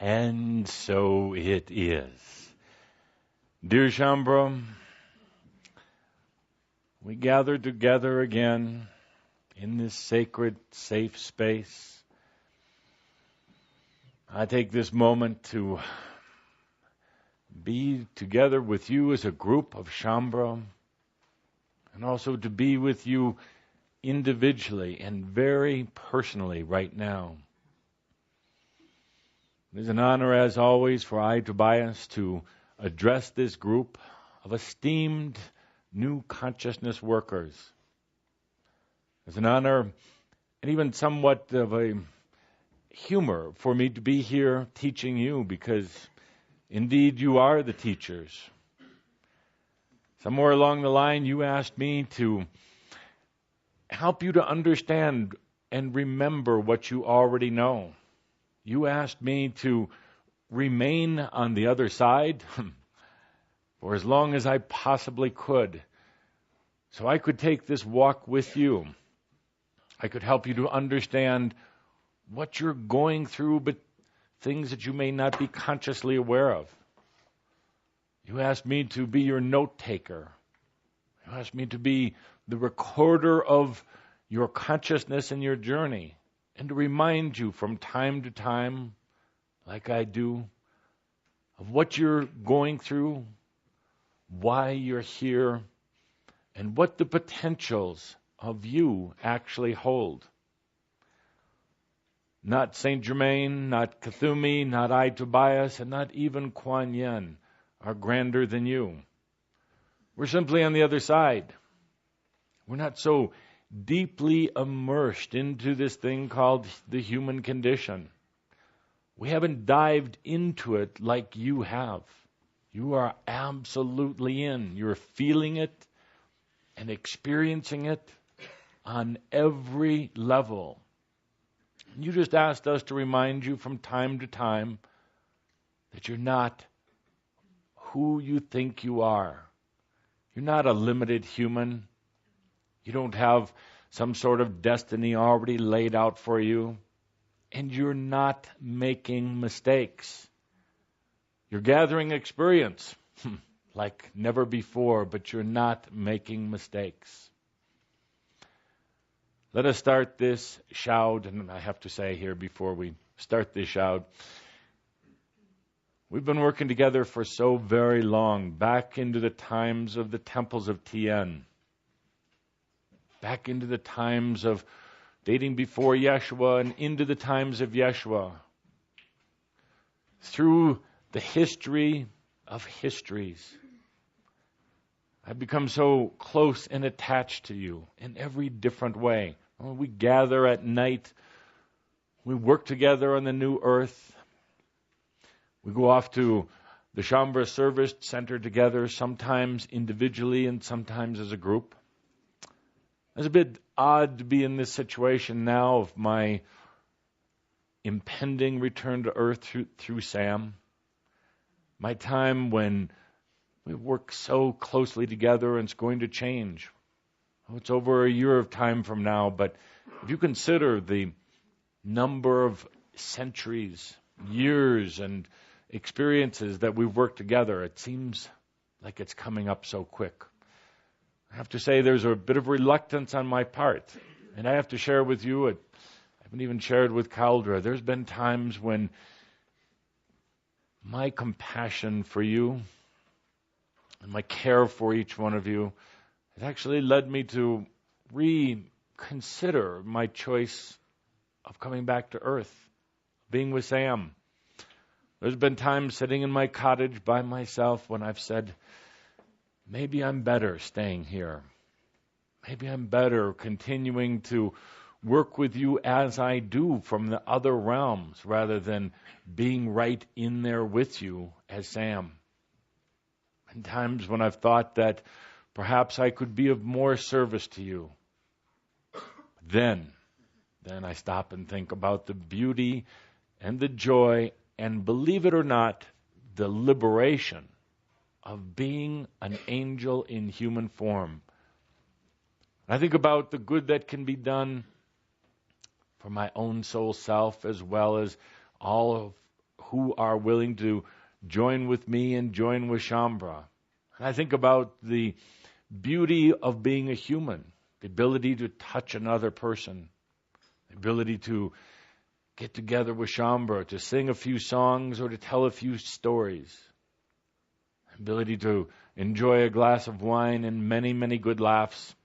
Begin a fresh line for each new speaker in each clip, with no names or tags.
And so it is. Dear Shambra, we gather together again in this sacred, safe space. I take this moment to be together with you as a group of Shambra, and also to be with you individually and very personally right now. It is an honor, as always, for I, Tobias, to address this group of esteemed new consciousness workers. It's an honor and even somewhat of a humor for me to be here teaching you, because indeed you are the teachers. Somewhere along the line you asked me to help you to understand and remember what you already know. You asked me to remain on the other side for as long as I possibly could, so I could take this walk with you. I could help you to understand what you're going through, but things that you may not be consciously aware of. You asked me to be your note taker. You asked me to be the recorder of your consciousness and your journey, and to remind you from time to time, like I do, of what you're going through, why you're here, and what the potentials of you actually hold. Not Saint Germain, not Kuthumi, not I, Tobias, and not even Kuan Yin are grander than you. We're simply on the other side. We're not so deeply immersed into this thing called the human condition. We haven't dived into it like you have. You are absolutely in. You're feeling it and experiencing it on every level. You just asked us to remind you from time to time that you're not who you think you are. You're not a limited human. You don't have some sort of destiny already laid out for you. And you're not making mistakes. You're gathering experience like never before, but you're not making mistakes. Let us start this shoud, and I have to say here before we start this shoud, we've been working together for so very long, back into the times of the temples of Tien, back into the times of dating before Yeshua and into the times of Yeshua, through the history of histories. I've become so close and attached to you in every different way. We gather at night. We work together on the new earth. We go off to the Shambra Service Center together, sometimes individually and sometimes as a group. It's a bit odd to be in this situation now of my impending return to earth through Sam. My time when we work so closely together, and it's going to change. It's over a year of time from now, but if you consider the number of centuries, years, and experiences that we've worked together, it seems like it's coming up so quick. I have to say there's a bit of reluctance on my part, and I have to share with you, I haven't even shared with Caldra, there's been times when my compassion for you and my care for each one of you has actually led me to reconsider my choice of coming back to earth, being with Sam. There's been times sitting in my cottage by myself when I've said, maybe I'm better staying here. Maybe I'm better continuing to work with you as I do from the other realms, rather than being right in there with you as Sam. And times when I've thought that perhaps I could be of more service to you. Then I stop and think about the beauty and the joy, and believe it or not, the liberation of being an angel in human form. I think about the good that can be done for my own soul self, as well as all of who are willing to join with me and join with Shambhala. And I think about the beauty of being a human, the ability to touch another person, the ability to get together with Shambhala, to sing a few songs or to tell a few stories, the ability to enjoy a glass of wine and many, many good laughs.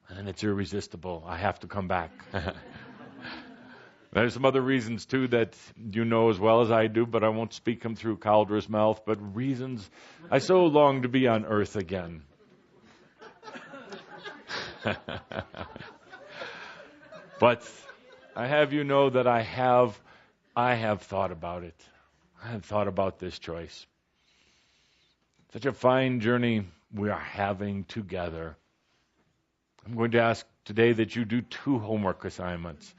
And it's irresistible. I have to come back. There's some other reasons, too, that you know as well as I do, but I won't speak them through Caldra's mouth, but reasons I so long to be on earth again. But I have you know that I have thought about it. I have thought about this choice. Such a fine journey we are having together. I'm going to ask today that you do 2 homework assignments.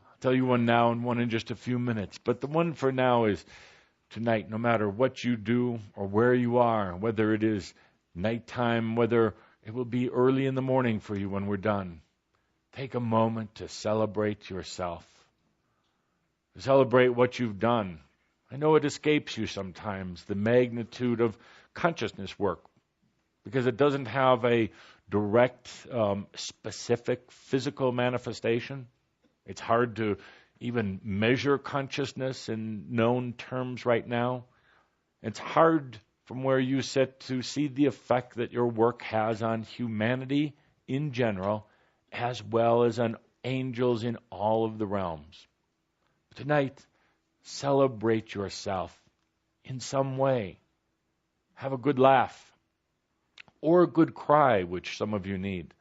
I'll tell you one now and one in just a few minutes. But the one for now is tonight, no matter what you do or where you are, whether it is nighttime, whether it will be early in the morning for you when we're done, take a moment to celebrate yourself. To celebrate what you've done. I know it escapes you sometimes, the magnitude of consciousness work, because it doesn't have a direct, specific physical manifestation. It's hard to even measure consciousness in known terms right now. It's hard from where you sit to see the effect that your work has on humanity in general, as well as on angels in all of the realms. Tonight, celebrate yourself in some way. Have a good laugh. Or a good cry, which some of you need.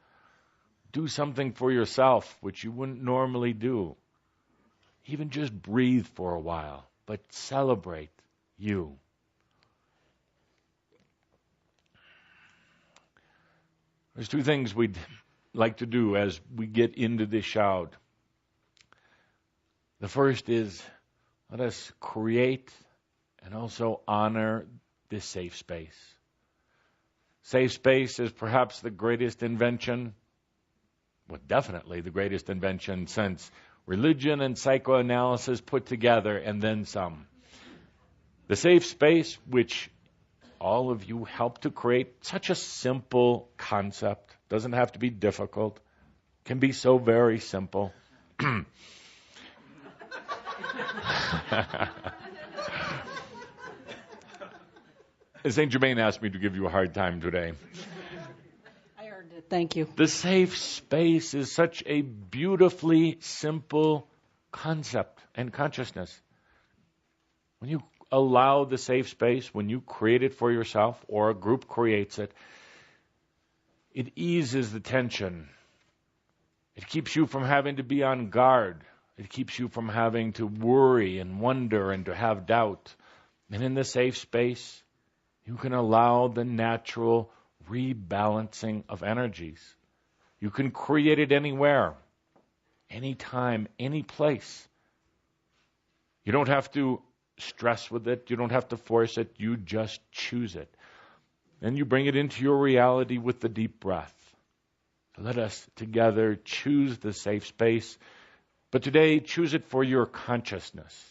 Do something for yourself, which you wouldn't normally do. Even just breathe for a while, but celebrate you. There's 2 things we'd like to do as we get into this shout. The first is, let us create and also honor this safe space. Safe space is perhaps the greatest invention, well, definitely the greatest invention since religion and psychoanalysis put together, and then some. The safe space, which all of you helped to create, such a simple concept, doesn't have to be difficult, can be so very simple. St. Germain asked me to give you a hard time today.
I earned it. Thank you.
The safe space is such a beautifully simple concept and consciousness. When you allow the safe space, when you create it for yourself or a group creates it, it eases the tension. It keeps you from having to be on guard. It keeps you from having to worry and wonder and to have doubt. And in the safe space, you can allow the natural rebalancing of energies. You can create it anywhere, anytime, any place. You don't have to stress with it. You don't have to force it. You just choose it. Then you bring it into your reality with the deep breath. So let us together choose the safe space. But today, choose it for your consciousness.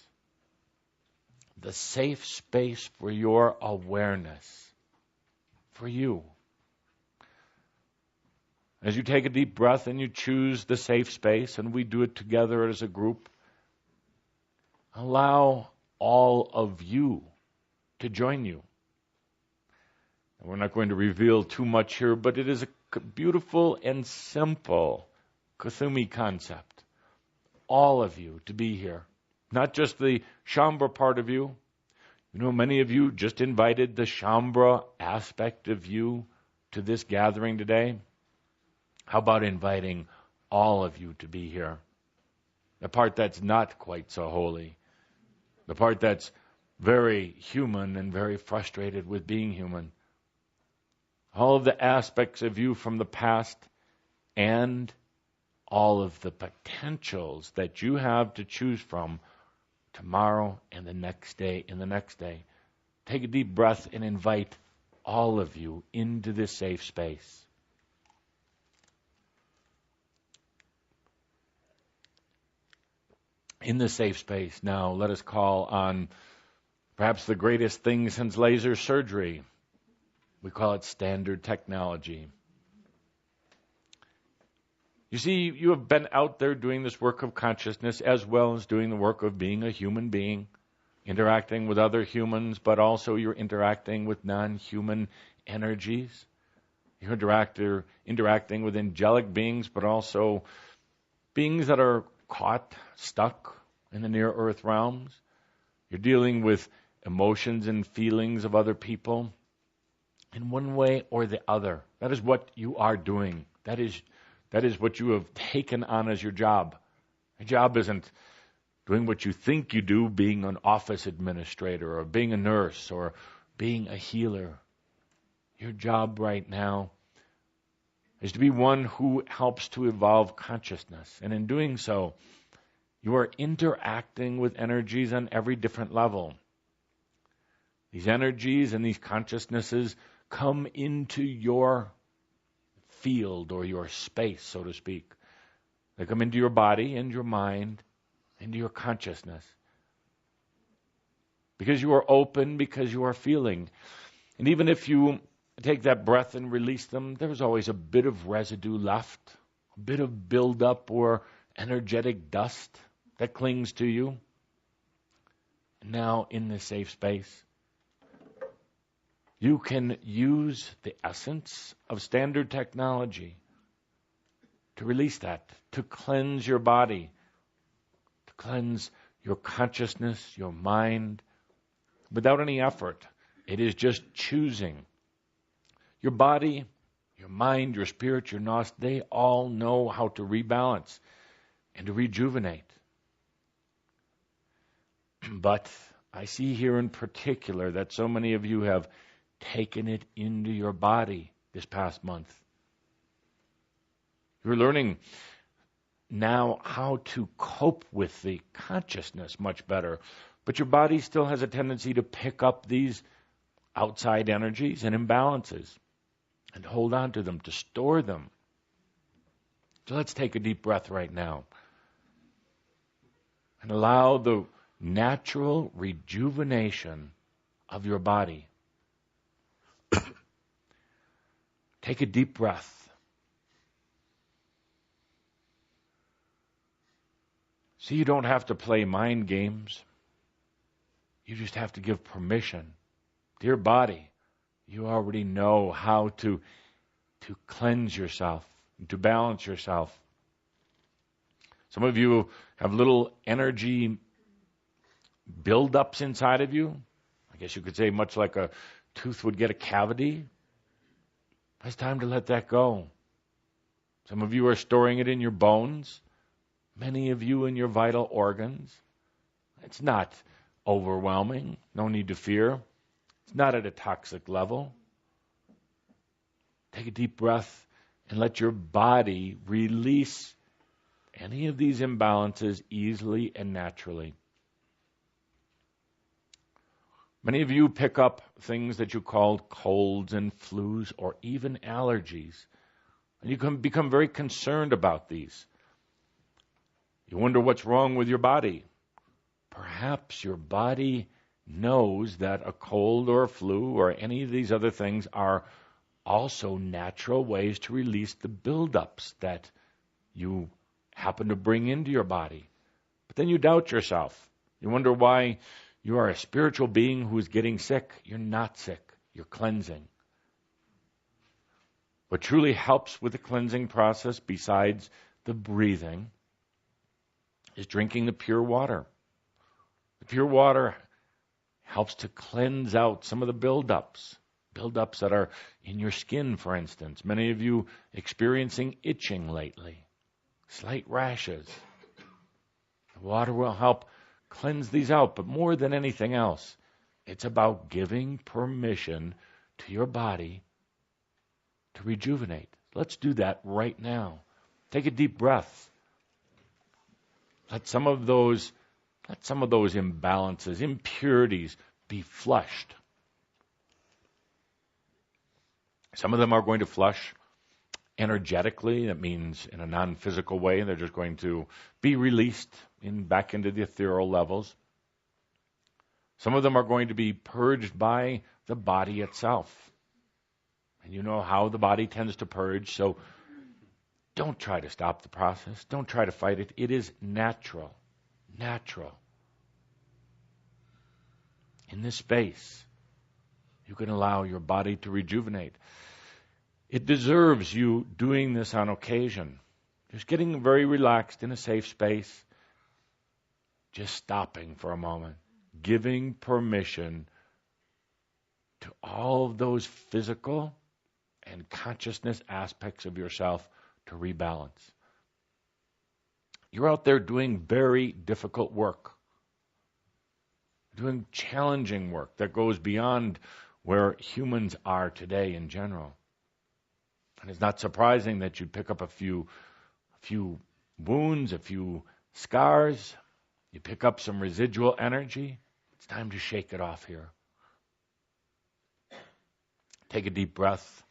The safe space for your awareness, for you. As you take a deep breath and you choose the safe space, and we do it together as a group, allow all of you to join you. And we're not going to reveal too much here, but it is a beautiful and simple Kuthumi concept. All of you to be here. Not just the Shambhala part of you. You know, many of you just invited the Shambhala aspect of you to this gathering today. How about inviting all of you to be here? The part that's not quite so holy. The part that's very human and very frustrated with being human. All of the aspects of you from the past and all of the potentials that you have to choose from tomorrow and the next day and the next day. Take a deep breath and invite all of you into this safe space. In this safe space, now let us call on perhaps the greatest thing since laser surgery. We call it standard technology. You see, you have been out there doing this work of consciousness as well as doing the work of being a human being, interacting with other humans, but also you're interacting with non-human energies. You're interacting with angelic beings, but also beings that are caught, stuck in the near-earth realms. You're dealing with emotions and feelings of other people in one way or the other. That is what you are doing. That is what you have taken on as your job. Your job isn't doing what you think you do, being an office administrator or being a nurse or being a healer. Your job right now is to be one who helps to evolve consciousness. And in doing so, you are interacting with energies on every different level. These energies and these consciousnesses come into your field or your space, so to speak. They come into your body and your mind, into your consciousness. Because you are open, because you are feeling. And even if you take that breath and release them, there's always a bit of residue left, a bit of buildup or energetic dust that clings to you. And now in this safe space, you can use the essence of standard technology to release that, to cleanse your body, to cleanse your consciousness, your mind, without any effort. It is just choosing. Your body, your mind, your spirit, your nos, they all know how to rebalance and to rejuvenate. But I see here in particular that so many of you have taken it into your body this past month. You're learning now how to cope with the consciousness much better, but your body still has a tendency to pick up these outside energies and imbalances and hold on to them, to store them. So let's take a deep breath right now and allow the natural rejuvenation of your body. Take a deep breath. See, you don't have to play mind games. You just have to give permission. Dear body, you already know how to cleanse yourself, to balance yourself. Some of you have little energy buildups inside of you. I guess you could say much like a tooth would get a cavity. It's time to let that go. Some of you are storing it in your bones. Many of you in your vital organs. It's not overwhelming. No need to fear. It's not at a toxic level. Take a deep breath and let your body release any of these imbalances easily and naturally. Many of you pick up things that you called colds and flus or even allergies. And you can become very concerned about these. You wonder what's wrong with your body. Perhaps your body knows that a cold or a flu or any of these other things are also natural ways to release the buildups that you happen to bring into your body. But then you doubt yourself. You wonder why you are a spiritual being who is getting sick. You're not sick. You're cleansing. What truly helps with the cleansing process, besides the breathing, is drinking the pure water. The pure water helps to cleanse out some of the buildups that are in your skin, for instance. Many of you experiencing itching lately, slight rashes. The water will help cleanse these out, but more than anything else, it's about giving permission to your body to rejuvenate. Let's do that right now. Take a deep breath. Let some of those imbalances, impurities be flushed. Some of them are going to flush energetically. That means in a non-physical way. They're just going to be released back into the ethereal levels. Some of them are going to be purged by the body itself. And you know how the body tends to purge, so don't try to stop the process. Don't try to fight it. It is natural. Natural. In this space, you can allow your body to rejuvenate. It deserves you doing this on occasion. Just getting very relaxed in a safe space. Just stopping for a moment. Giving permission to all of those physical and consciousness aspects of yourself to rebalance. You're out there doing very difficult work. Doing challenging work that goes beyond where humans are today in general. And it's not surprising that you'd pick up a few wounds, a few scars. You pick up some residual energy. It's time to shake it off here. Take a deep breath.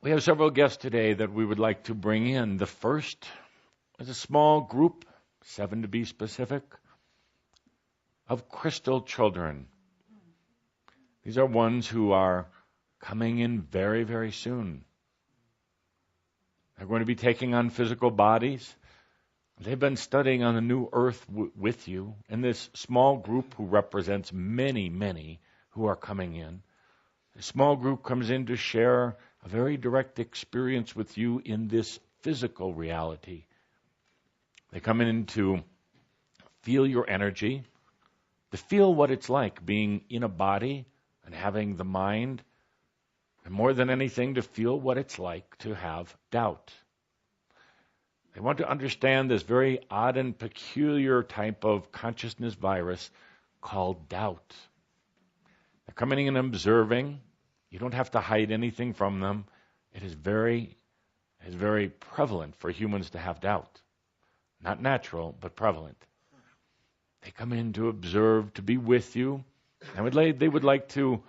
We have several guests today that we would like to bring in. The first is a small group, 7 to be specific, of crystal children. These are ones who are coming in very, very soon. They're going to be taking on physical bodies. They've been studying on the new earth with you. And this small group who represents many, many who are coming in, the small group comes in to share a very direct experience with you in this physical reality. They come in to feel your energy, to feel what it's like being in a body and having the mind, and more than anything, to feel what it's like to have doubt. They want to understand this very odd and peculiar type of consciousness virus called doubt. They're coming in and observing. You don't have to hide anything from them. It is very prevalent for humans to have doubt. Not natural, but prevalent. They come in to observe, to be with you. And they would like to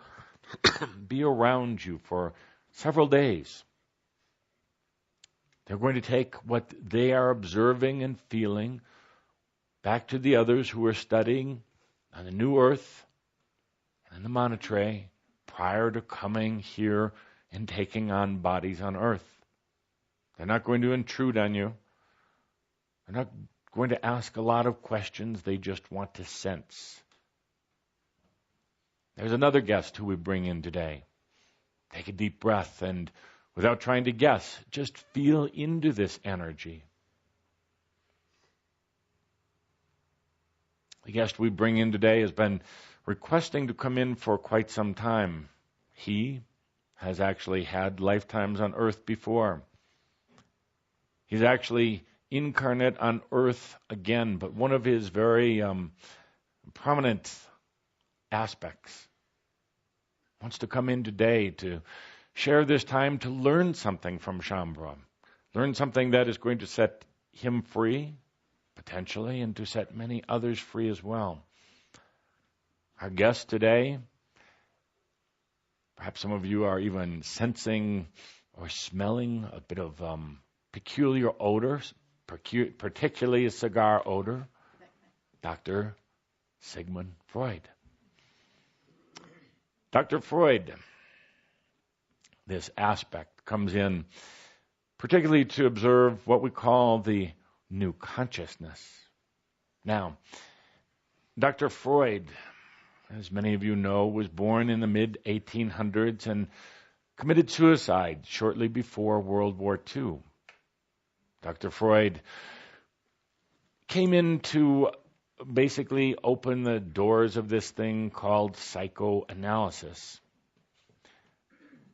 be around you for several days. They're going to take what they are observing and feeling back to the others who are studying on the new earth and in the Monterey prior to coming here and taking on bodies on earth. They're not going to intrude on you. They're not going to ask a lot of questions. They just want to sense. There's another guest who we bring in today. Take a deep breath and, without trying to guess, just feel into this energy. The guest we bring in today has been requesting to come in for quite some time. He has actually had lifetimes on earth before. He's actually incarnate on earth again, but one of his very prominent aspects wants to come in today to share this time to learn something from Shambhala. Learn something that is going to set him free, potentially, and to set many others free as well. Our guest today, perhaps some of you are even sensing or smelling a bit of peculiar odors, particularly a cigar odor, Dr. Sigmund Freud. Dr. Freud, this aspect comes in particularly to observe what we call the new consciousness. Now, Dr. Freud, as many of you know, was born in the mid-1800s and committed suicide shortly before World War II. Dr. Freud came in to basically open the doors of this thing called psychoanalysis.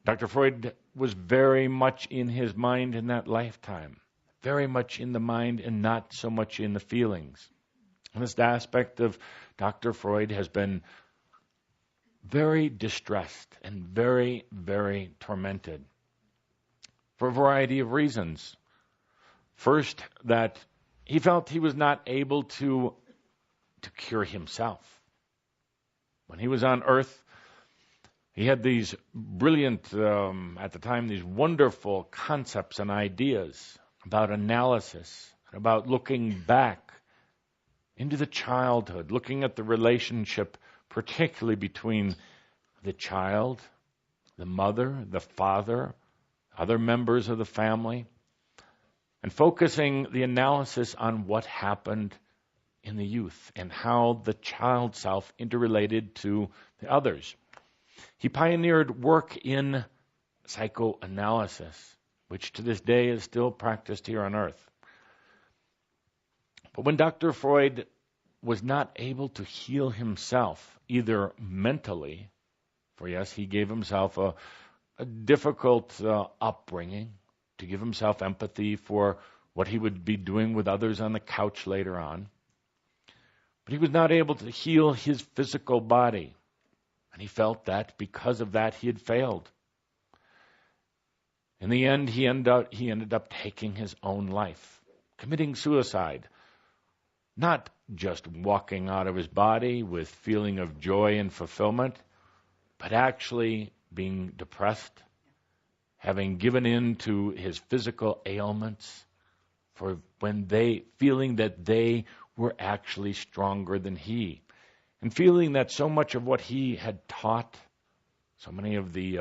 Dr. Freud was very much in his mind in that lifetime, very much in the mind and not so much in the feelings. And this aspect of Dr. Freud has been very distressed and very, very tormented for a variety of reasons. First, that he felt he was not able to cure himself. When he was on earth, He had these brilliant, at the time, these wonderful concepts and ideas about analysis, about looking back into the childhood, looking at the relationship, particularly between the child, the mother, the father, other members of the family, and focusing the analysis on what happened in the youth and how the child self interrelated to the others. He pioneered work in psychoanalysis, which to this day is still practiced here on earth. But when Dr. Freud was not able to heal himself, either mentally, for yes, he gave himself a difficult upbringing, to give himself empathy for what he would be doing with others on the couch later on. But he was not able to heal his physical body. And he felt that because of that he had failed. In the end, he ended up taking his own life, committing suicide. Not just walking out of his body with feeling of joy and fulfillment, but actually being depressed, having given in to his physical ailments, feeling that they were actually stronger than he, and feeling that so much of what he had taught, so many of the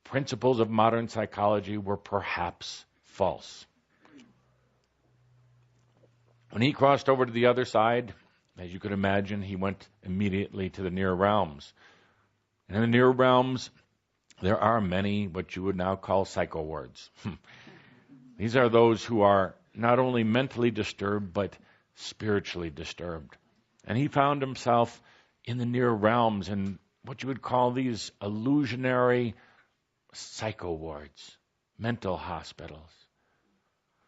principles of modern psychology were perhaps false. When he crossed over to the other side, as you could imagine, he went immediately to the near realms. And in the near realms, there are many what you would now call psycho wards. These are those who are not only mentally disturbed, but spiritually disturbed. And he found himself in the near realms in what you would call these illusionary psycho wards, mental hospitals,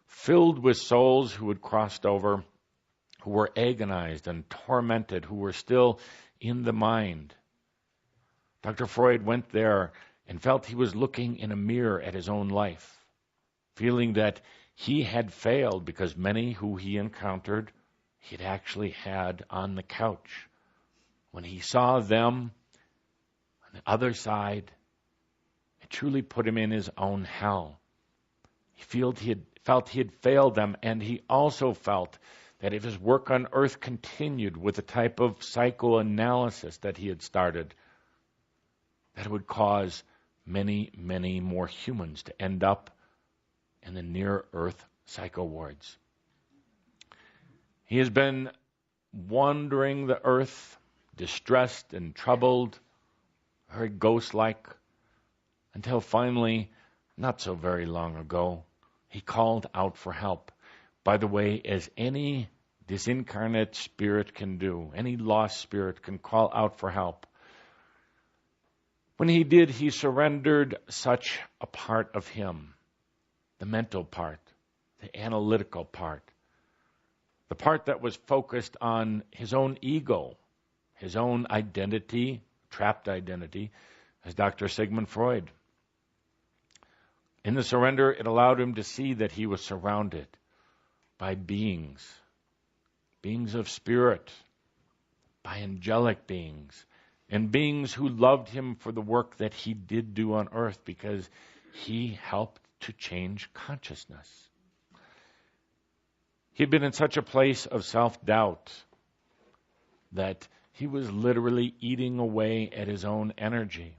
filled with souls who had crossed over, who were agonized and tormented, who were still in the mind. Dr. Freud went there and felt he was looking in a mirror at his own life, feeling that he had failed because many who he encountered, he had actually had on the couch. When he saw them on the other side, it truly put him in his own hell. He felt he had failed them, and he also felt that if his work on earth continued with the type of psychoanalysis that he had started, that it would cause many, many more humans to end up in the near-earth psycho wards. He has been wandering the earth, distressed and troubled, very ghost-like, until finally, not so very long ago, he called out for help. By the way, as any disincarnate spirit can do, any lost spirit can call out for help. When he did, he surrendered such a part of him, the mental part, the analytical part, the part that was focused on his own ego, his own identity, trapped identity, as Dr. Sigmund Freud. In the surrender, it allowed him to see that he was surrounded by beings of spirit, by angelic beings, and beings who loved him for the work that he did do on earth because he helped to change consciousness. He had been in such a place of self-doubt that he was literally eating away at his own energy.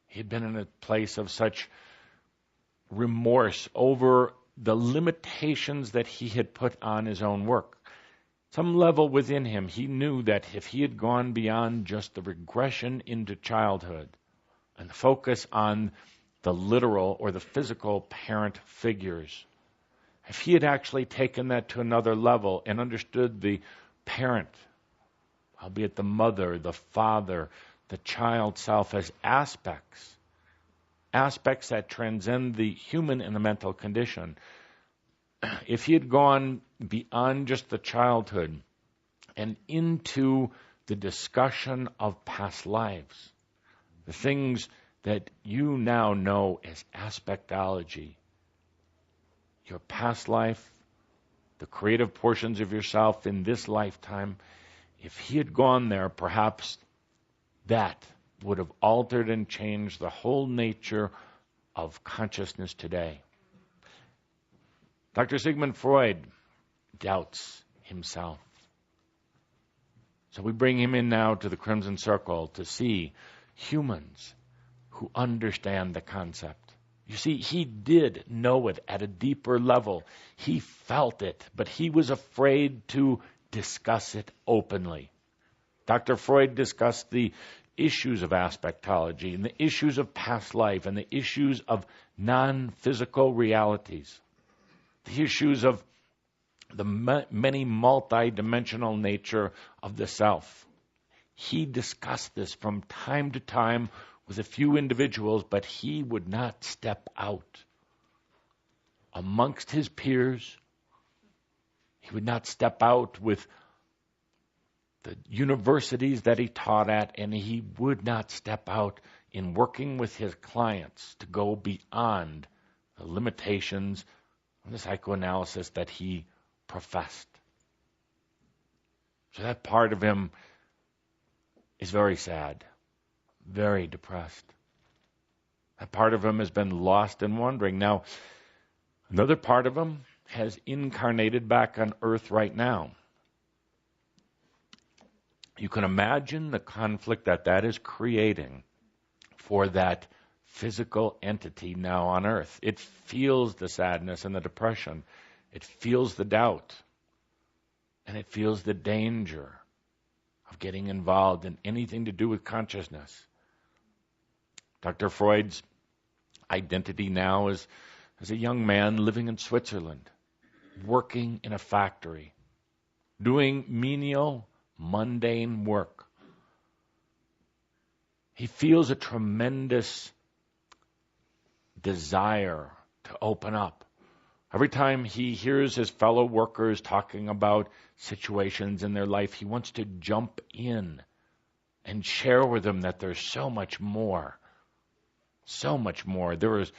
He had been in a place of such remorse over the limitations that he had put on his own work. Some level within him, he knew that if he had gone beyond just the regression into childhood and focus on the literal or the physical parent figures, if he had actually taken that to another level and understood the parent, albeit the mother, the father, the child self as aspects that transcend the human and the mental condition. If he had gone beyond just the childhood and into the discussion of past lives, the things that you now know as aspectology, your past life, the creative portions of yourself in this lifetime, if he had gone there, perhaps that would have altered and changed the whole nature of consciousness today. Dr. Sigmund Freud doubts himself. So we bring him in now to the Crimson Circle to see humans who understand the concept. You see, he did know it at a deeper level. He felt it, but he was afraid to discuss it openly. Dr. Freud discussed the issues of aspectology and the issues of past life and the issues of non-physical realities, the issues of the many multi-dimensional nature of the self. He discussed this from time to time with a few individuals, but he would not step out amongst his peers. He would not step out with the universities that he taught at, and he would not step out in working with his clients to go beyond the limitations of the psychoanalysis that he professed. So that part of him is very sad, very depressed. That part of him has been lost and wandering. Now, another part of him has incarnated back on earth right now. You can imagine the conflict that is creating for that physical entity now on earth. It feels the sadness and the depression. It feels the doubt. And it feels the danger of getting involved in anything to do with consciousness. Dr. Freud's identity now is as a young man living in Switzerland, working in a factory, doing menial, mundane work. He feels a tremendous desire to open up. Every time he hears his fellow workers talking about situations in their life, he wants to jump in and share with them that there's so much more. So much more. There is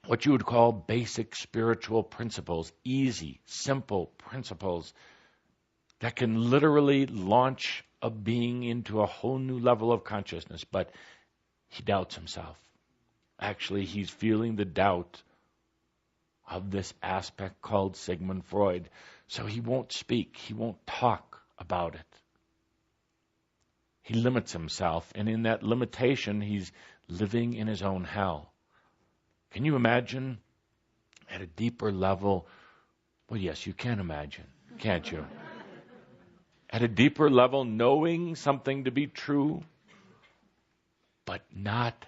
what you would call basic spiritual principles, easy, simple principles that can literally launch a being into a whole new level of consciousness. But he doubts himself. Actually, he's feeling the doubt of this aspect called Sigmund Freud. So he won't speak. He won't talk about it. He limits himself, and in that limitation, he's living in his own hell. Can you imagine at a deeper level? Well, yes, you can imagine, can't you? At a deeper level, knowing something to be true, but not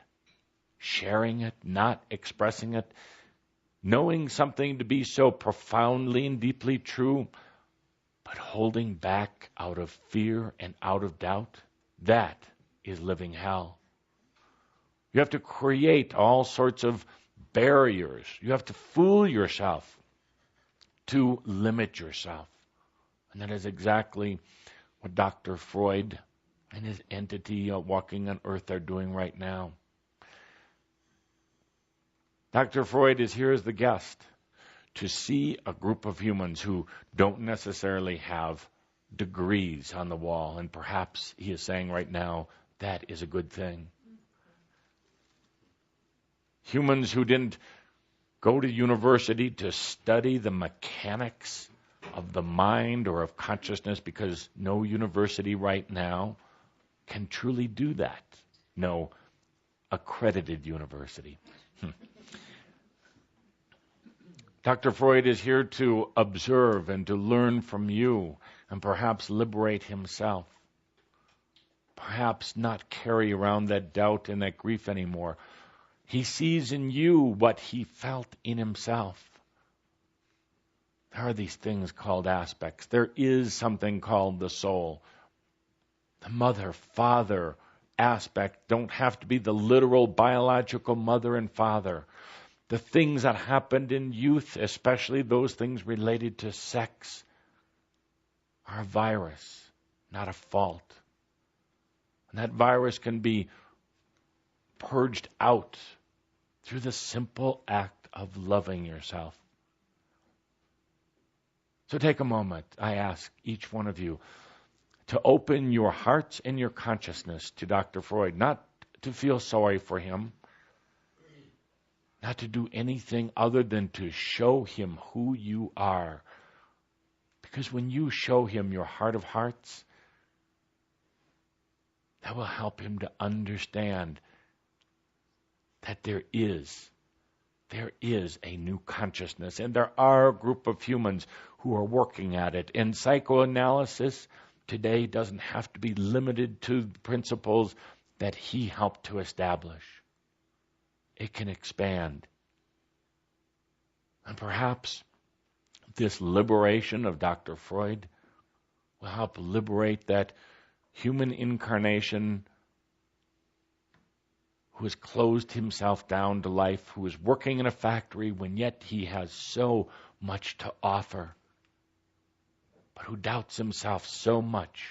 sharing it, not expressing it, knowing something to be so profoundly and deeply true, but holding back out of fear and out of doubt, that is living hell. You have to create all sorts of barriers. You have to fool yourself to limit yourself. And that is exactly what Dr. Freud and his entity walking on earth are doing right now. Dr. Freud is here as the guest to see a group of humans who don't necessarily have degrees on the wall. And perhaps he is saying right now, that is a good thing. Humans who didn't go to university to study the mechanics of the mind or of consciousness, because no university right now can truly do that. No accredited university. Dr. Freud is here to observe and to learn from you and perhaps liberate himself. Perhaps not carry around that doubt and that grief anymore. He sees in you what he felt in himself. There are these things called aspects. There is something called the soul. The mother, father aspect don't have to be the literal biological mother and father. The things that happened in youth, especially those things related to sex, are a virus, not a fault. And that virus can be purged out through the simple act of loving yourself. So take a moment, I ask each one of you, to open your hearts and your consciousness to Dr. Freud, not to feel sorry for him, not to do anything other than to show him who you are. Because when you show him your heart of hearts, that will help him to understand that there is a new consciousness, and there are a group of humans who are working at it. And psychoanalysis today doesn't have to be limited to the principles that he helped to establish. It can expand. And perhaps this liberation of Dr. Freud will help liberate that human incarnation who has closed himself down to life, who is working in a factory when yet he has so much to offer, but who doubts himself so much.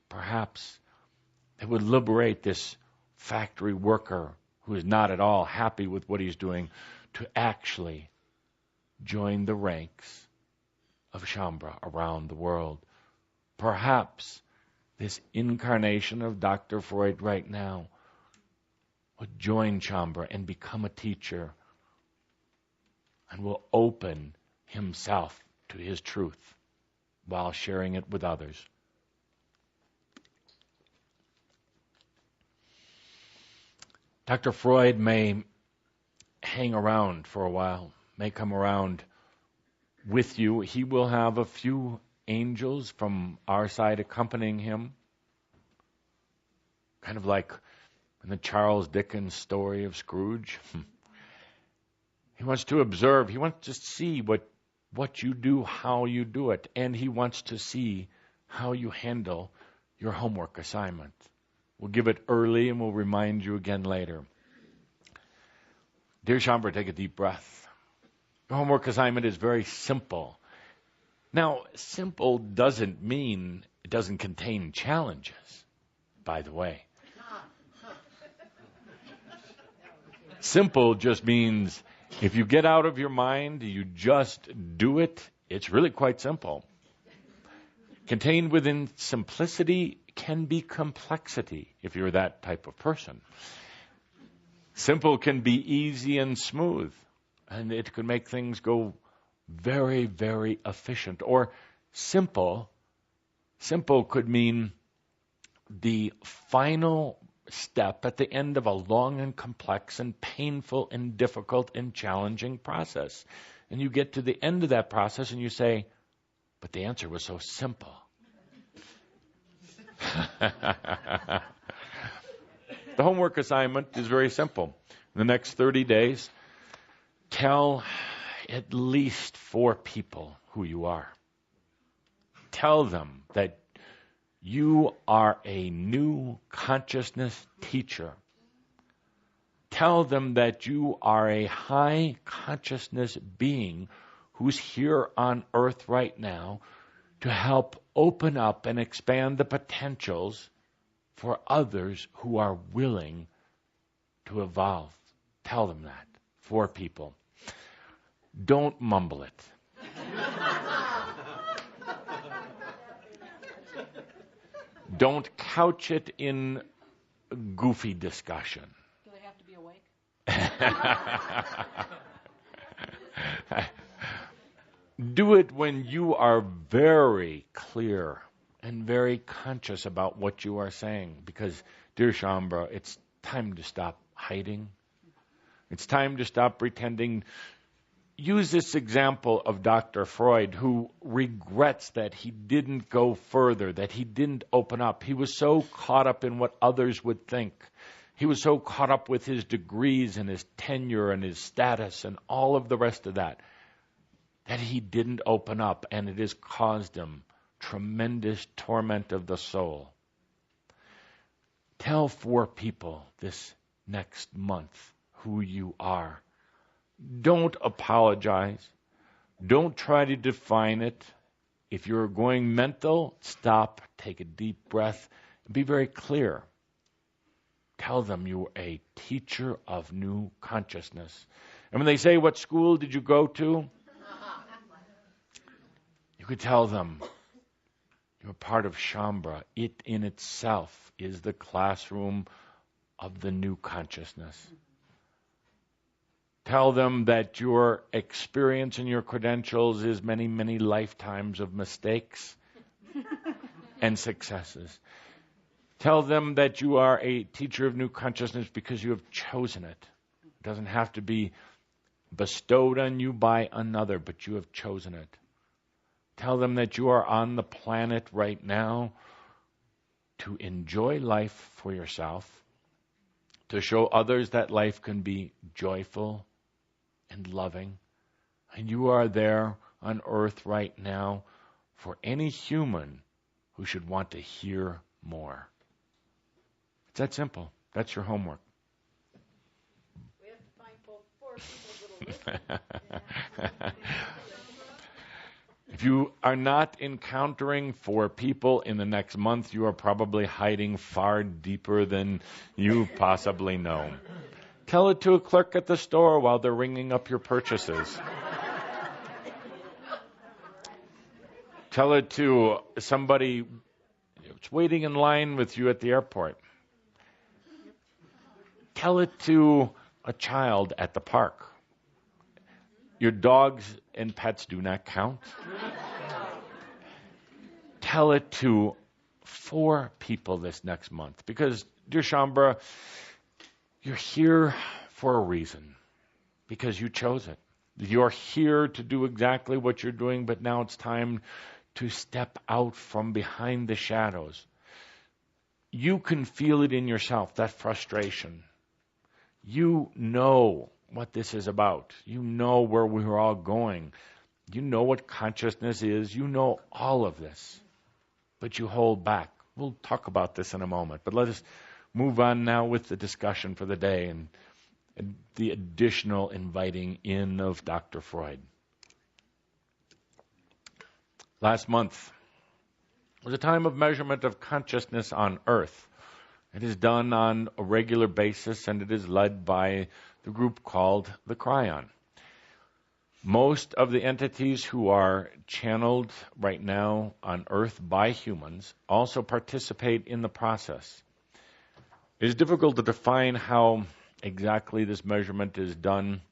Perhaps it would liberate this factory worker who is not at all happy with what he's doing to actually join the ranks of Shambhala around the world. Perhaps this incarnation of Dr. Freud right now would join Shambhala and become a teacher and will open himself to his truth while sharing it with others. Dr. Freud may hang around for a while, may come around with you. He will have a few angels from our side accompanying him, kind of like in the Charles Dickens story of Scrooge. He wants to observe. He wants to see what you do, how you do it, and he wants to see how you handle your homework assignment. We'll give it early and we'll remind you again later. Dear Shambhala, take a deep breath. Your homework assignment is very simple. Now, simple doesn't mean it doesn't contain challenges, by the way. Simple just means if you get out of your mind, you just do it. It's really quite simple. Contained within simplicity can be complexity if you're that type of person. Simple can be easy and smooth, and it can make things go very, very efficient. Or simple could mean the final step at the end of a long and complex and painful and difficult and challenging process. And you get to the end of that process and you say, but the answer was so simple. The homework assignment is very simple. In the next 30 days, tell at least 4 people who you are. Tell them that you are a new consciousness teacher. Tell them that you are a high consciousness being who's here on earth right now to help open up and expand the potentials for others who are willing to evolve. Tell them that. 4 people. Don't mumble it. Don't couch it in goofy discussion.
Do they have to be awake?
Do it when you are very clear and very conscious about what you are saying. Because, dear Shambhala, it's time to stop hiding. It's time to stop pretending. Use this example of Dr. Freud, who regrets that he didn't go further, that he didn't open up. He was so caught up in what others would think. He was so caught up with his degrees and his tenure and his status and all of the rest of that, that he didn't open up, and it has caused him tremendous torment of the soul. Tell 4 people this next month who you are. Don't apologize. Don't try to define it. If you're going mental, stop, take a deep breath, and be very clear. Tell them you're a teacher of new consciousness. And when they say, what school did you go to? You could tell them, You're part of Shambhala. It in itself is the classroom of the new consciousness. Tell them that your experience and your credentials is many, many lifetimes of mistakes and successes. Tell them that you are a teacher of new consciousness because you have chosen it. It doesn't have to be bestowed on you by another, but you have chosen it. Tell them that you are on the planet right now to enjoy life for yourself, to show others that life can be joyful and loving. And you are there on earth right now for any human who should want to hear more. It's that simple. That's your homework.
We have to find 4 people that'll listen.
If you are not encountering 4 people in the next month, you are probably hiding far deeper than you possibly know. Tell it to a clerk at the store while they're ringing up your purchases. Tell it to somebody that's waiting in line with you at the airport. Tell it to a child at the park. Your dogs and pets do not count. Tell it to 4 people this next month. Because, dear Shambhala, you're here for a reason. Because you chose it. You're here to do exactly what you're doing, but now it's time to step out from behind the shadows. You can feel it in yourself, that frustration. You know what this is about. You know where we're all going. You know what consciousness is. You know all of this. But you hold back. We'll talk about this in a moment. But let us move on now with the discussion for the day and the additional inviting in of Dr. Freud. Last month was a time of measurement of consciousness on Earth. It is done on a regular basis, and it is led by the group called the Cryon. Most of the entities who are channeled right now on Earth by humans also participate in the process. It is difficult to define how exactly this measurement is done,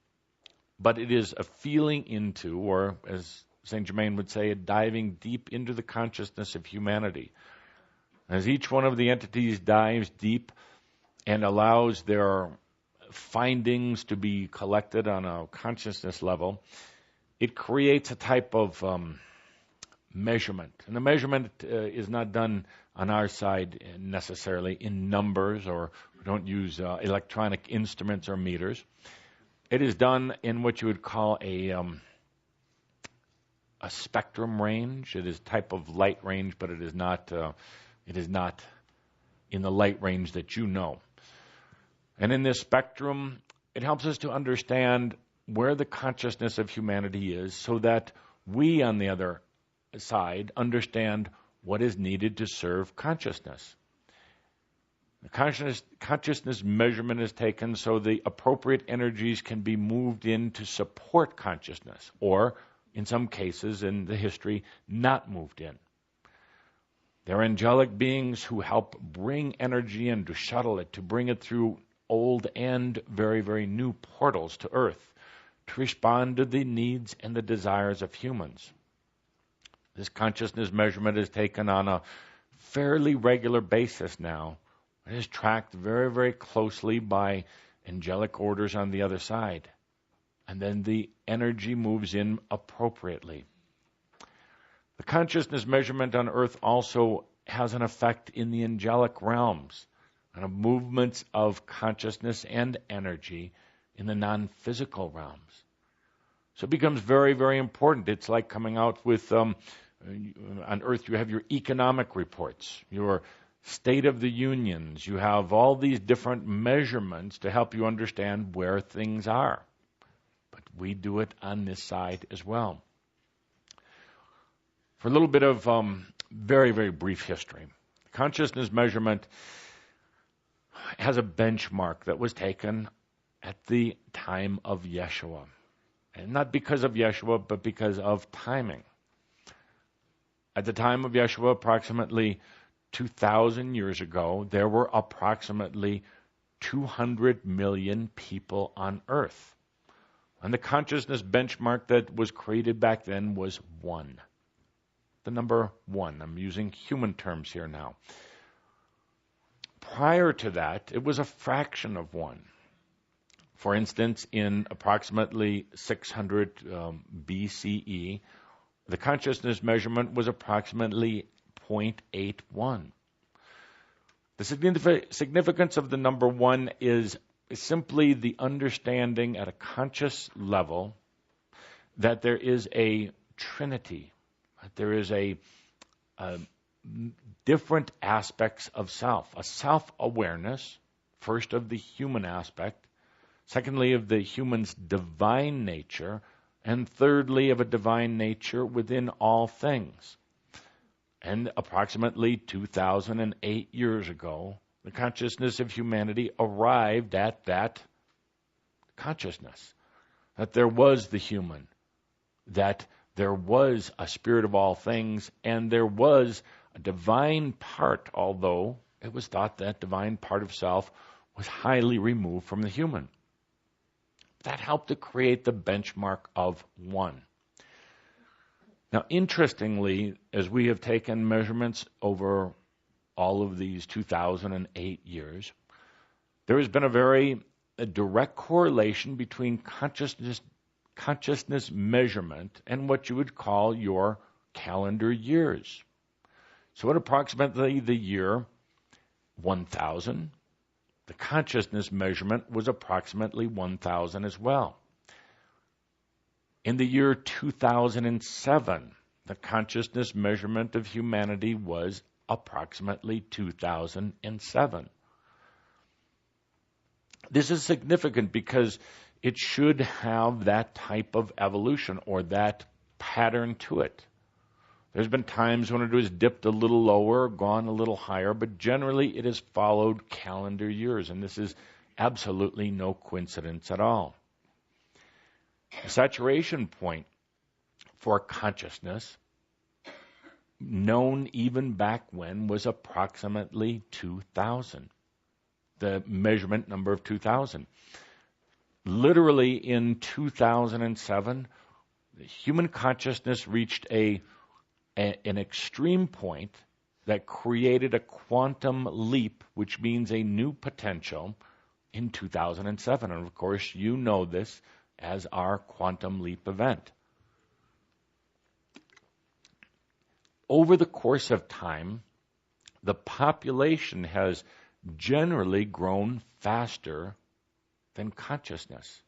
but it is a feeling into, or as Saint Germain would say, a diving deep into the consciousness of humanity. As each one of the entities dives deep and allows their findings to be collected on a consciousness level, it creates a type of measurement. And the measurement is not done on our side necessarily in numbers, or we don't use electronic instruments or meters. It is done in what you would call a spectrum range. It is a type of light range, but it is not in the light range that you know. And in this spectrum, it helps us to understand where the consciousness of humanity is, so that we, on the other side, understand what is needed to serve consciousness. The consciousness measurement is taken so the appropriate energies can be moved in to support consciousness, or, in some cases in the history, not moved in. They're angelic beings who help bring energy in, to shuttle it, to bring it through old and very, very new portals to Earth, to respond to the needs and the desires of humans. This consciousness measurement is taken on a fairly regular basis now. It is tracked very, very closely by angelic orders on the other side. And then the energy moves in appropriately. The consciousness measurement on Earth also has an effect in the angelic realms, on the movements of consciousness and energy in the non-physical realms. So it becomes very, very important. It's like coming out with, on Earth you have your economic reports, your State of the Unions. You have all these different measurements to help you understand where things are. But we do it on this side as well. For a little bit of very, very brief history. Consciousness measurement has a benchmark that was taken at the time of Yeshua. And not because of Yeshua, but because of timing. At the time of Yeshua, approximately 2,000 years ago, there were approximately 200 million people on earth. And the consciousness benchmark that was created back then was 1. The number 1. I'm using human terms here now. Prior to that, it was a fraction of 1. For instance, in approximately 600 BCE, the consciousness measurement was approximately 0.81. The significance of the number 1 is simply the understanding at a conscious level that there is a trinity, that there is a different aspects of self, a self-awareness, first of the human aspect, secondly of the human's divine nature, and thirdly of a divine nature within all things. And approximately 2008 years ago, the consciousness of humanity arrived at that consciousness, that there was the human, that there was a spirit of all things, and there was a divine part, although it was thought that divine part of self was highly removed from the human. That helped to create the benchmark of 1. Now, interestingly, as we have taken measurements over all of these 2008 years, there has been a direct correlation between consciousness measurement and what you would call your calendar years. So at approximately the year 1000, the consciousness measurement was approximately 1000 as well. In the year 2007, the consciousness measurement of humanity was approximately 2007. This is significant because it should have that type of evolution or that pattern to it. There's been times when it has dipped a little lower, gone a little higher, but generally it has followed calendar years, and this is absolutely no coincidence at all. The saturation point for consciousness, known even back when, was approximately 2000, the measurement number of 2000. Literally in 2007, the human consciousness reached an extreme point that created a quantum leap, which means a new potential, in 2007. And of course, you know this as our quantum leap event. Over the course of time, the population has generally grown faster than consciousness.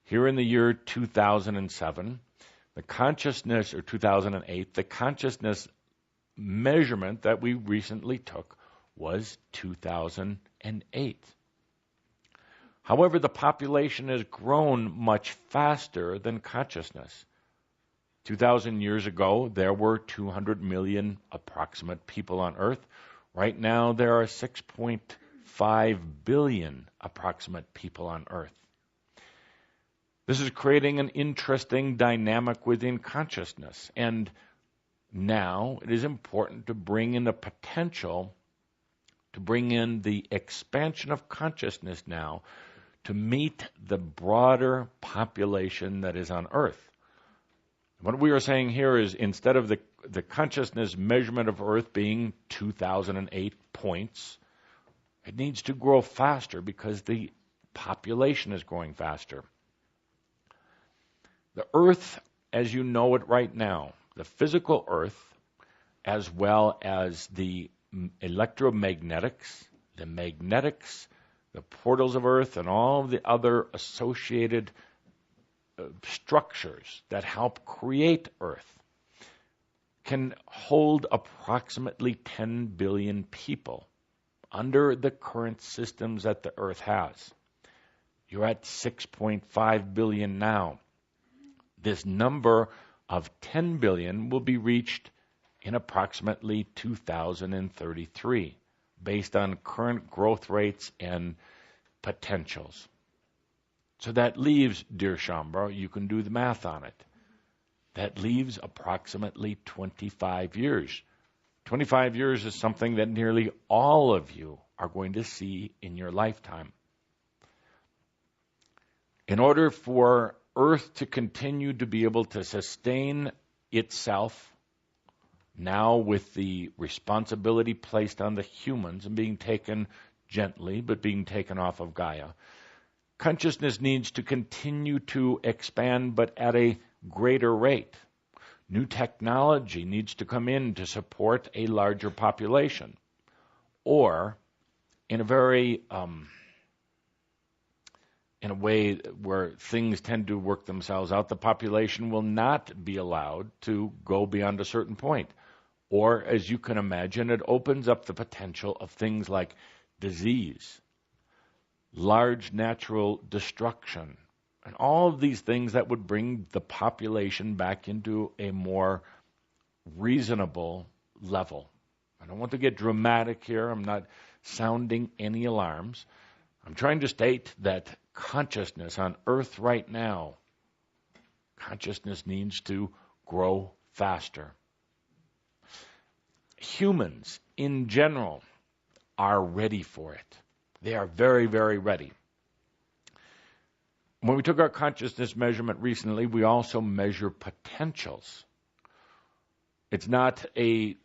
Here in the year 2007, the consciousness, or 2008, the consciousness measurement that we recently took was 2008. However, the population has grown much faster than consciousness. 2,000 years ago, there were 200 million approximate people on Earth. Right now, there are 6.5 billion approximate people on Earth. This is creating an interesting dynamic within consciousness. And now it is important to bring in the potential, to bring in the expansion of consciousness now to meet the broader population that is on Earth. What we are saying here is, instead of the consciousness measurement of Earth being 2008 points, it needs to grow faster because the population is growing faster. The Earth, as you know it right now, the physical Earth, as well as the electromagnetics, the magnetics, the portals of Earth, and all the other associated structures that help create Earth, can hold approximately 10 billion people under the current systems that the Earth has. You're at 6.5 billion now. This number of 10 billion will be reached in approximately 2033, based on current growth rates and potentials. So that leaves, dear Shambra, you can do the math on it, That leaves approximately 25 years. 25 years is something that nearly all of you are going to see in your lifetime. In order for Earth to continue to be able to sustain itself, now with the responsibility placed on the humans and being taken gently, but being taken off of Gaia, consciousness needs to continue to expand, but at a greater rate. New technology needs to come in to support a larger population. Or, in a very, in a way where things tend to work themselves out, the population will not be allowed to go beyond a certain point. Or, as you can imagine, it opens up the potential of things like disease, large natural destruction, and all of these things that would bring the population back into a more reasonable level. I don't want to get dramatic here. I'm not sounding any alarms. I'm trying to state that consciousness on Earth right now, consciousness needs to grow faster. Humans, in general, are ready for it. They are very, very ready. When we took our consciousness measurement recently, we also measure potentials. It's not in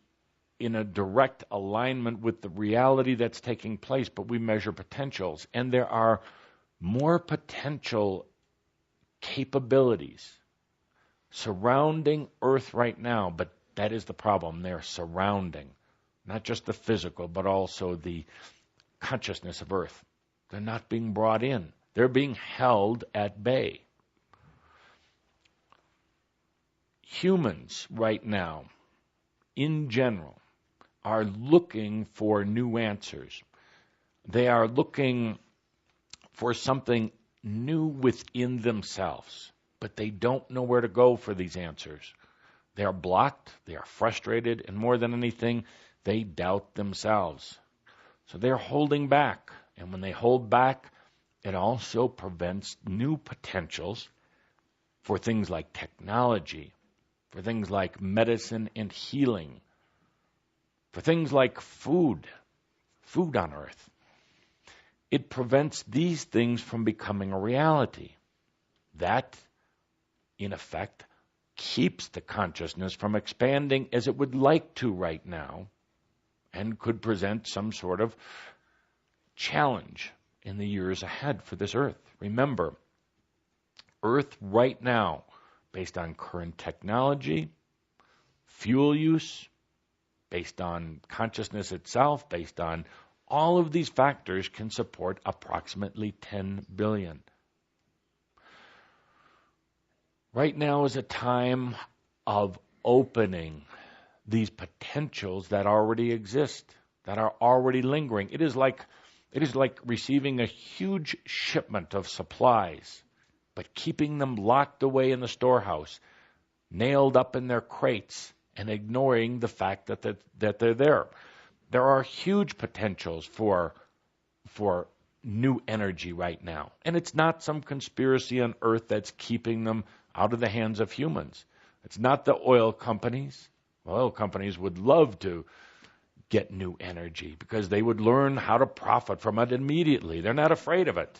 a direct alignment with the reality that's taking place, but we measure potentials. And there are more potential capabilities surrounding Earth right now, but that is the problem. They're surrounding, not just the physical, but also the consciousness of Earth. They're not being brought in. They're being held at bay. Humans right now, in general, are looking for new answers. They are looking for something new within themselves, but they don't know where to go for these answers. They are blocked, they are frustrated, and more than anything, they doubt themselves. So they're holding back, and when they hold back, it also prevents new potentials for things like technology, for things like medicine and healing, for things like food on Earth. It prevents these things from becoming a reality. That, in effect, keeps the consciousness from expanding as it would like to right now and could present some sort of challenge in the years ahead for this Earth. Remember, Earth right now, based on current technology, fuel use, based on consciousness itself, based on all of these factors, can support approximately 10 billion. Right now is a time of opening these potentials that already exist, that are already lingering. It is like receiving a huge shipment of supplies, but keeping them locked away in the storehouse, nailed up in their crates, and ignoring the fact that they're there. There are huge potentials for new energy right now. And it's not some conspiracy on Earth that's keeping them out of the hands of humans. It's not the oil companies. Oil companies would love to get new energy because they would learn how to profit from it immediately. They're not afraid of it.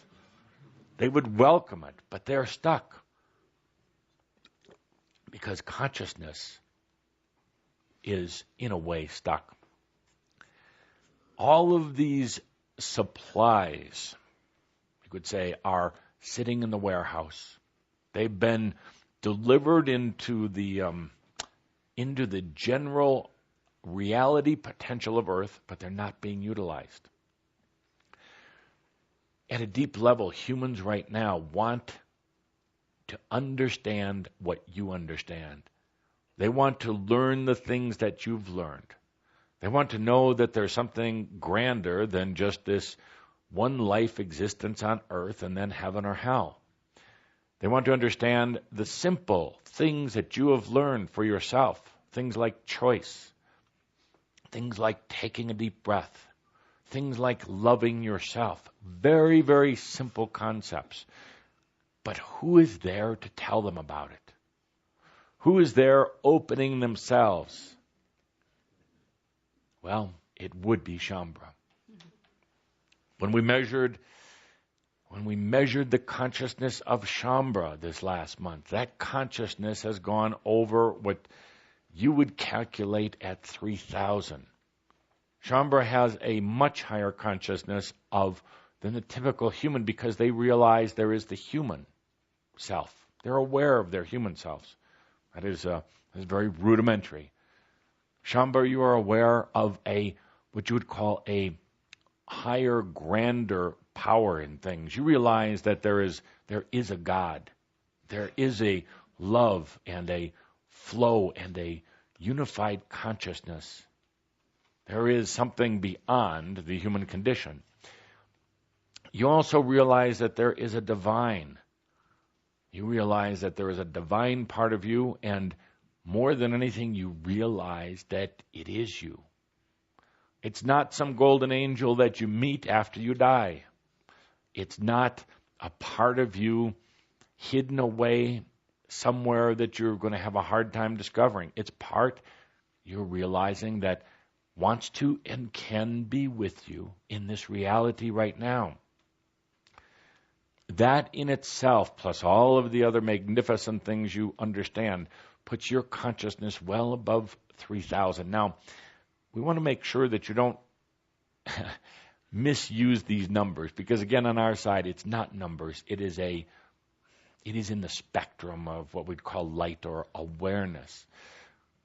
They would welcome it, but they're stuck because consciousness is, in a way, stuck. All of these supplies, you could say, are sitting in the warehouse. They've been delivered into the general reality potential of Earth, but they're not being utilized. At a deep level, humans right now want to understand what you understand. They want to learn the things that you've learned. They want to know that there's something grander than just this one life existence on Earth and then heaven or hell. They want to understand the simple things that you have learned for yourself, things like choice, things like taking a deep breath, things like loving yourself. Very, very simple concepts. But who is there to tell them about it? Who is there opening themselves? Well, it would be Shambhala. When we measured the consciousness of Shambhala this last month, that consciousness has gone over what you would calculate at 3,000. Shambhala has a much higher consciousness than the typical human because they realize there is the human self. They're aware of their human selves. That is very rudimentary. Shambhala, you are aware of what you would call a higher, grander power in things. You realize that there is a God. There is a love and a flow and a unified consciousness. There is something beyond the human condition. You also realize that there is a divine. You realize that there is a divine part of you, and more than anything, you realize that it is you. It's not some golden angel that you meet after you die. It's not a part of you hidden away somewhere that you're going to have a hard time discovering. It's part you're realizing that wants to and can be with you in this reality right now. That in itself, plus all of the other magnificent things you understand, puts your consciousness well above 3,000. Now, we want to make sure that you don't misuse these numbers, because again, on our side, it's not numbers. It is in the spectrum of what we'd call light or awareness.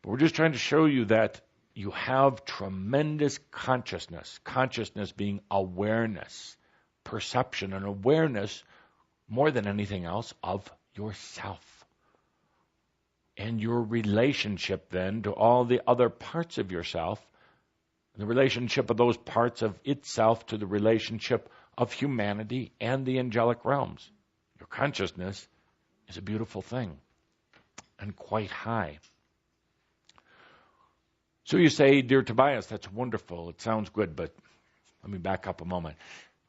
But we're just trying to show you that you have tremendous consciousness being awareness, perception, and awareness more than anything else of yourself. And your relationship then to all the other parts of yourself, the relationship of those parts of itself to the relationship of humanity and the angelic realms. Your consciousness is a beautiful thing and quite high. So you say, dear Tobias, that's wonderful. It sounds good, but let me back up a moment.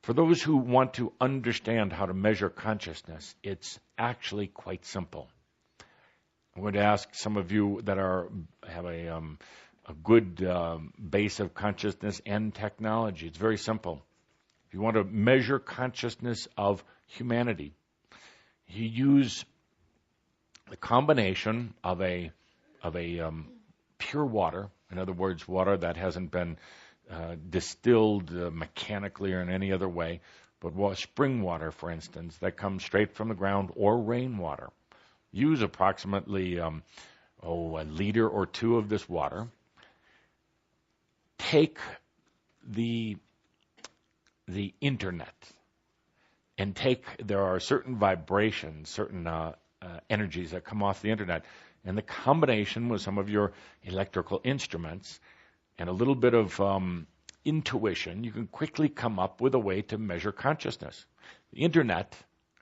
For those who want to understand how to measure consciousness, it's actually quite simple. I'm going to ask some of you that have a good base of consciousness and technology. It's very simple. If you want to measure consciousness of humanity, you use the combination of a pure water, in other words, water that hasn't been distilled mechanically or in any other way, but spring water, for instance, that comes straight from the ground, or rainwater. Use approximately a liter or two of this water. Take the internet and there are certain vibrations, certain energies that come off the internet, and the combination with some of your electrical instruments and a little bit of intuition, you can quickly come up with a way to measure consciousness. The internet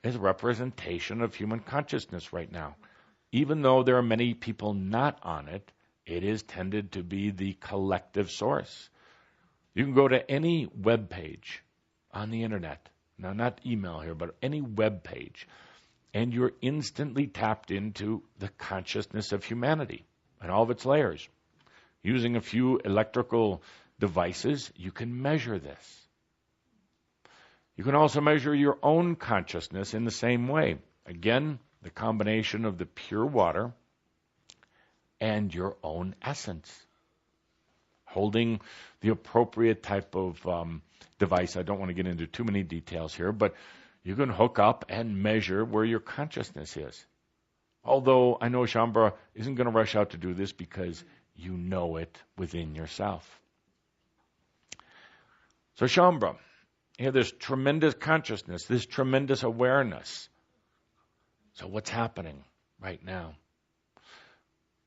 is a representation of human consciousness right now. Even though there are many people not on it, it is tended to be the collective source. You can go to any web page on the internet, now not email here, but any web page, and you're instantly tapped into the consciousness of humanity and all of its layers. Using a few electrical devices, you can measure this. You can also measure your own consciousness in the same way. Again, the combination of the pure water and your own essence. Holding the appropriate type of device. I don't want to get into too many details here, but you can hook up and measure where your consciousness is. Although I know Shambhala isn't going to rush out to do this because you know it within yourself. So Shambhala, this tremendous consciousness, this tremendous awareness. So what's happening right now?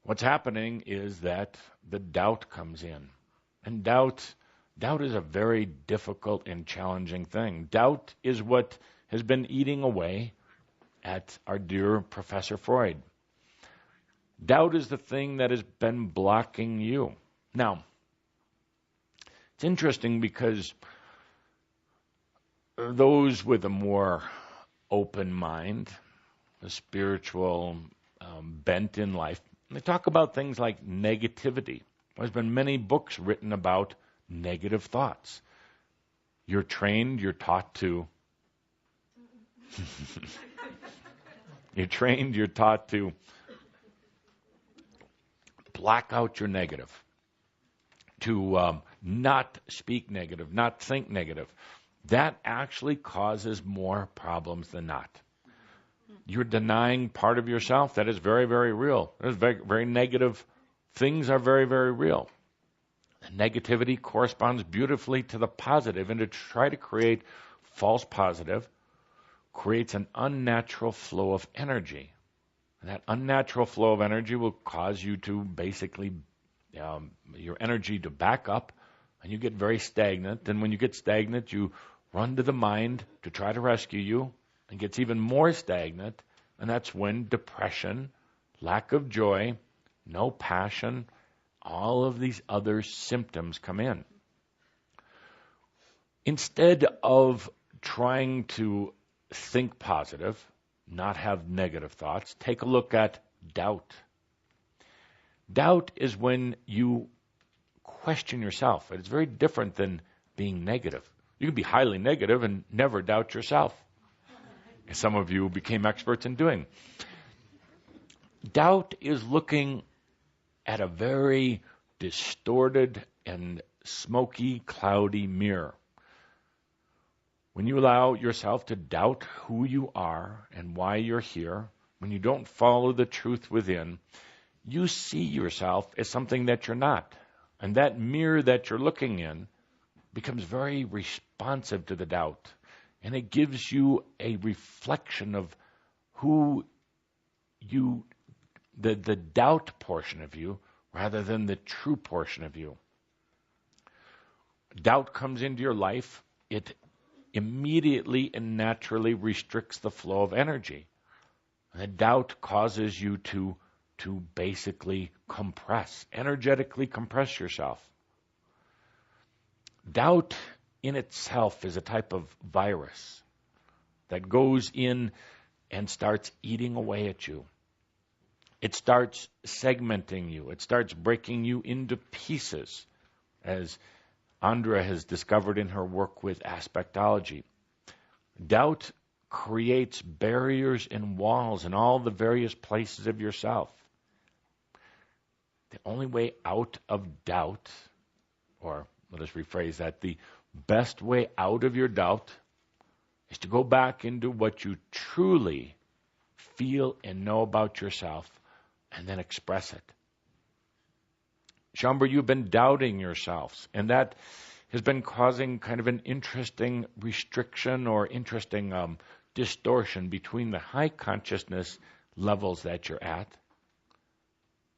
What's happening is that the doubt comes in. And doubt is a very difficult and challenging thing. Doubt is what has been eating away at our dear Professor Freud. Doubt is the thing that has been blocking you. Now, it's interesting because those with a more open mind, a spiritual bent in life, They talk about things like negativity. There's been many books written about negative thoughts. You're trained, you're taught to. You're trained, you're taught to black out your negative, to not speak negative, not think negative. That actually causes more problems than not. You're denying part of yourself. That is very, very real. There's very, very negative things are very, very real. Negativity corresponds beautifully to the positive, and to try to create false positive creates an unnatural flow of energy. And that unnatural flow of energy will cause you to basically, your energy to back up, and you get very stagnant. And when you get stagnant, you run to the mind to try to rescue you, and gets even more stagnant. And that's when depression, lack of joy, no passion, all of these other symptoms come in. Instead of trying to think positive, not have negative thoughts, take a look at doubt. Doubt is when you question yourself. It's very different than being negative. You can be highly negative and never doubt yourself, as some of you became experts in doing. Doubt is looking at a very distorted and smoky, cloudy mirror. When you allow yourself to doubt who you are and why you're here, when you don't follow the truth within, you see yourself as something that you're not. And that mirror that you're looking in becomes very responsive to the doubt. And it gives you a reflection of who you, the doubt portion of you, rather than the true portion of you. Doubt comes into your life, it immediately and naturally restricts the flow of energy. And doubt causes you to basically compress, energetically compress yourself. Doubt in itself is a type of virus that goes in and starts eating away at you. It starts segmenting you. It starts breaking you into pieces, as Andrea has discovered in her work with aspectology. Doubt creates barriers and walls in all the various places of yourself. The only way out of doubt, or let us rephrase that, the best way out of your doubt is to go back into what you truly feel and know about yourself, and then express it. Shambhar, you've been doubting yourselves, and that has been causing kind of an interesting restriction or interesting distortion between the high consciousness levels that you're at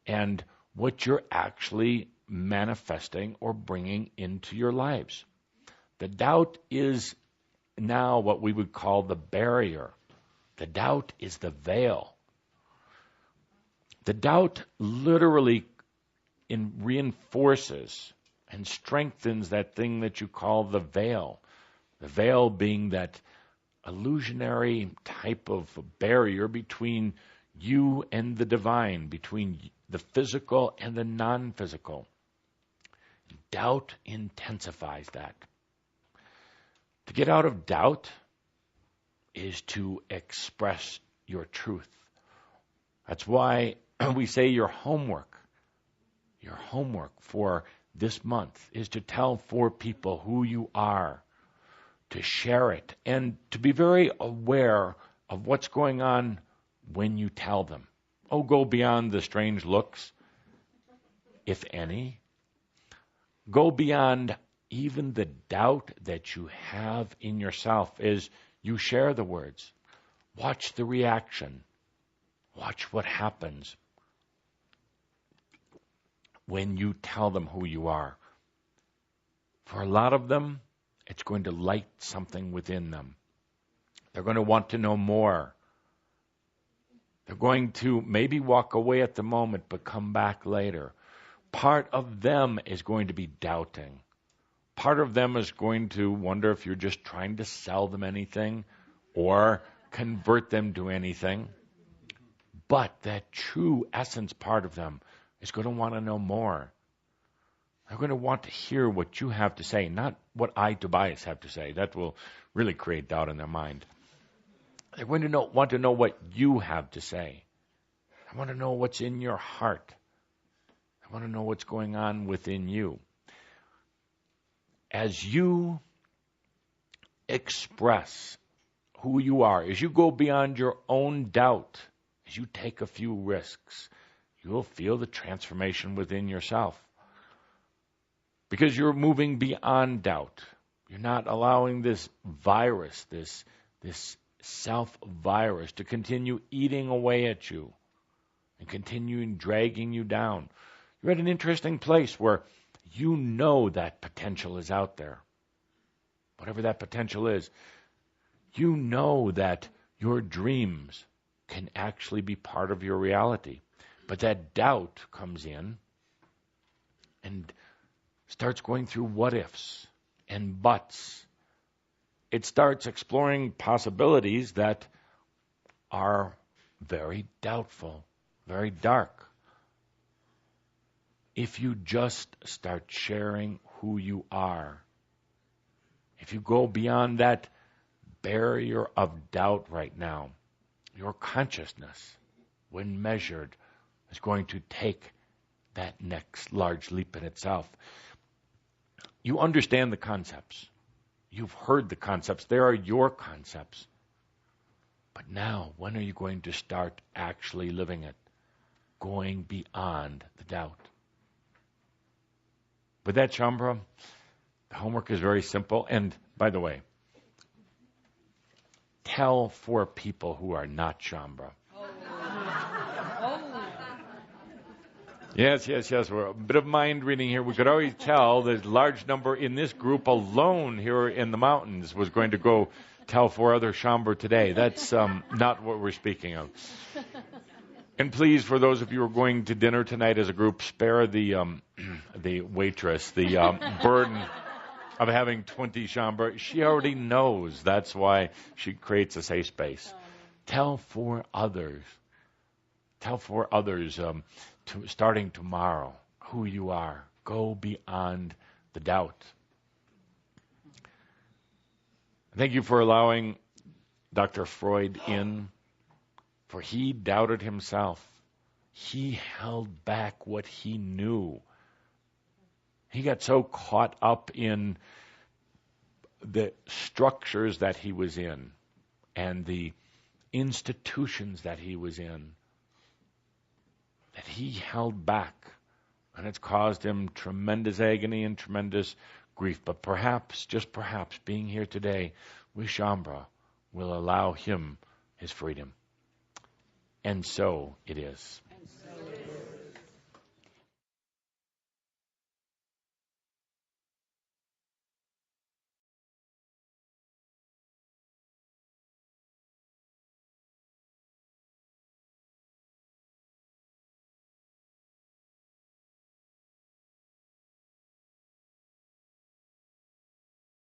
and what you're actually manifesting or bringing into your lives. The doubt is now what we would call the barrier. The doubt is the veil. The doubt literally reinforces and strengthens that thing that you call the veil. The veil being that illusionary type of barrier between you and the divine, between the physical and the non-physical. Doubt intensifies that. To get out of doubt is to express your truth. That's why we say your homework for this month is to tell 4 people who you are, to share it, and to be very aware of what's going on when you tell them. Oh, go beyond the strange looks, if any. Go beyond even the doubt that you have in yourself as you share the words. Watch the reaction. Watch what happens when you tell them who you are. For a lot of them, it's going to light something within them. They're going to want to know more. They're going to maybe walk away at the moment, but come back later. Part of them is going to be doubting. Part of them is going to wonder if you're just trying to sell them anything or convert them to anything. But that true essence part of them is going to want to know more. They're going to want to hear what you have to say, not what I, Tobias, have to say. That will really create doubt in their mind. They're going to want to know what you have to say. I want to know what's in your heart. I want to know what's going on within you. As you express who you are, as you go beyond your own doubt, as you take a few risks, you'll feel the transformation within yourself. Because you're moving beyond doubt. You're not allowing this virus, this self-virus to continue eating away at you and continuing dragging you down. You're at an interesting place where you know that potential is out there. Whatever that potential is, you know that your dreams can actually be part of your reality. But that doubt comes in and starts going through what ifs and buts. It starts exploring possibilities that are very doubtful, very dark. If you just start sharing who you are, if you go beyond that barrier of doubt right now, your consciousness, when measured, is going to take that next large leap in itself. You understand the concepts. You've heard the concepts. They are your concepts. But now, when are you going to start actually living it? Going beyond the doubt. With that, Shambhala, the homework is very simple. And, by the way, tell 4 people who are not Shambhala. Yes. We're a bit of mind reading here. We could already tell the large number in this group alone here in the mountains was going to go tell 4 other Shambhala today. That's not what we're speaking of. And please, for those of you who are going to dinner tonight as a group, spare the waitress the burden of having 20 Shambhala. She already knows. That's why she creates a safe space. Tell 4 others. Tell 4 others starting tomorrow who you are. Go beyond the doubt. Thank you for allowing Dr. Freud in, for he doubted himself. He held back what he knew. He got so caught up in the structures that he was in and the institutions that he was in that he held back. And it's caused him tremendous agony and tremendous grief. But perhaps, just perhaps, being here today with Shambhala will allow him his freedom. And so it is.